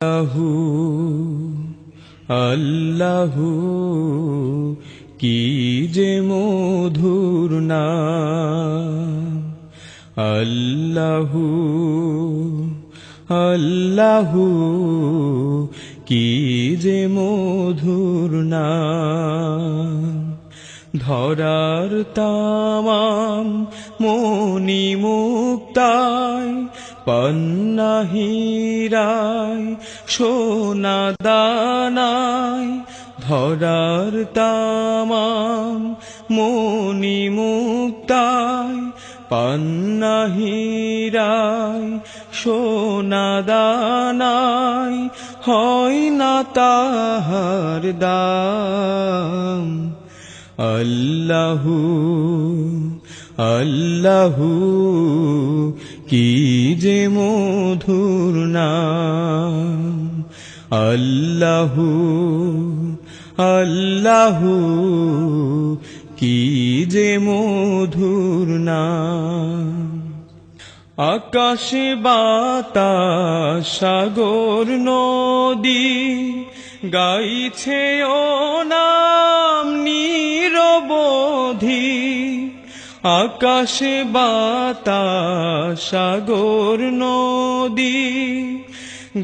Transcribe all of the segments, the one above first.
আল্লাহু আল্লাহু কি যে মধুর নাম। আল্লাহু আল্লাহু কি যে মধুর নাম। ধরার তামাম মনি মুক্তায় পান্না হীরায় সোনা দানায়। ধরার তামাম মনি মুক্তায় পান্না হীরায় সোনা দানায়। হয় না তাহার দাম। আল্লাহু আল্লাহু কি যে মধুর নাম। আল্লাহু আল্লাহু কি যে মধুর নাম। আকাশে বাতাস সাগর নদী গাইছে ও নাম নিরবধি। আকাশে বাতাস সাগর নদী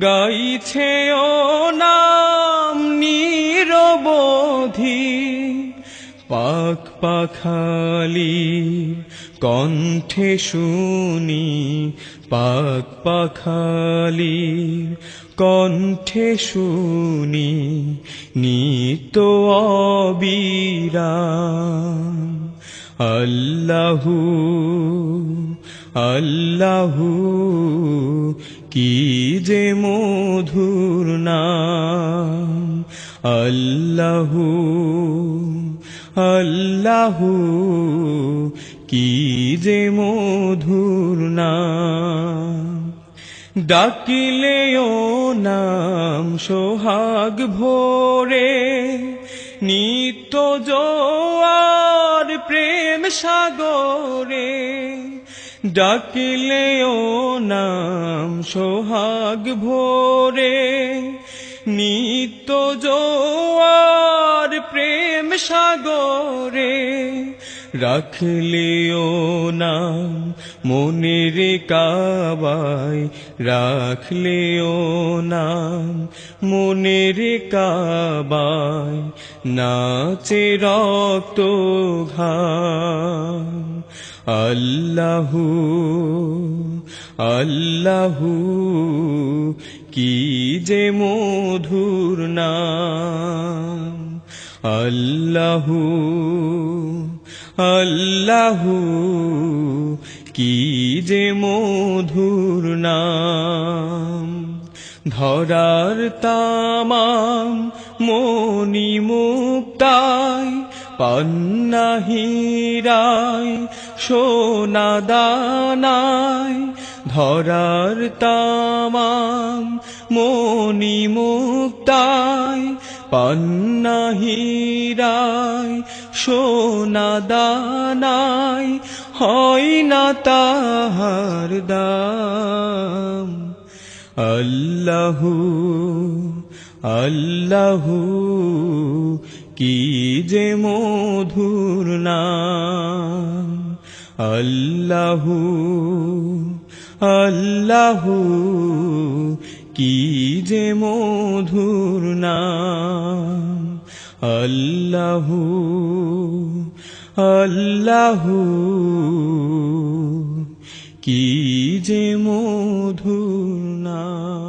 গাইছে ও নাম নিরবধি। পাখ পাখালি কণ্ঠে শুনি, পাখ পাখালি কণ্ঠে শুনি নিত্য অবিরাম। আল্লাহু আল্লাহু কি যে মধুর নাম। আল্লাহু আল্লাহু কি যে মধুর নাম। ডাকিলে ও নাম সোহাগ ভোরে নিত্য জোয়ার প্রেম সাগরে। ডাকিলে ও নাম সোহাগ ভোরে নিত্য জোয়ার প্রেম সাগরে। রাখলে ও নাম মনের কাবায়, রাখলে ও নাম মনের কাবায়। নাচে রক্ত ঘাম। আল্লাহু আল্লাহু কি যে মধুর নাম। আল্লাহু আল্লাহু কি যে মধুর নাম। ধরার তামাম মনি মুক্তায় পান্না হীরায় সোনা দানায়। ধরার তামাম মনি মুক্তায় পান্না হীরায় সোনা দানায়। হয় না তাহার দাম। আল্লাহু আল্লাহু কি যে মধুর নাম। আল্লাহু আল্লাহু কি যে মধুর নাম। আল্লাহু আল্লাহু কি যে মধুর নাম।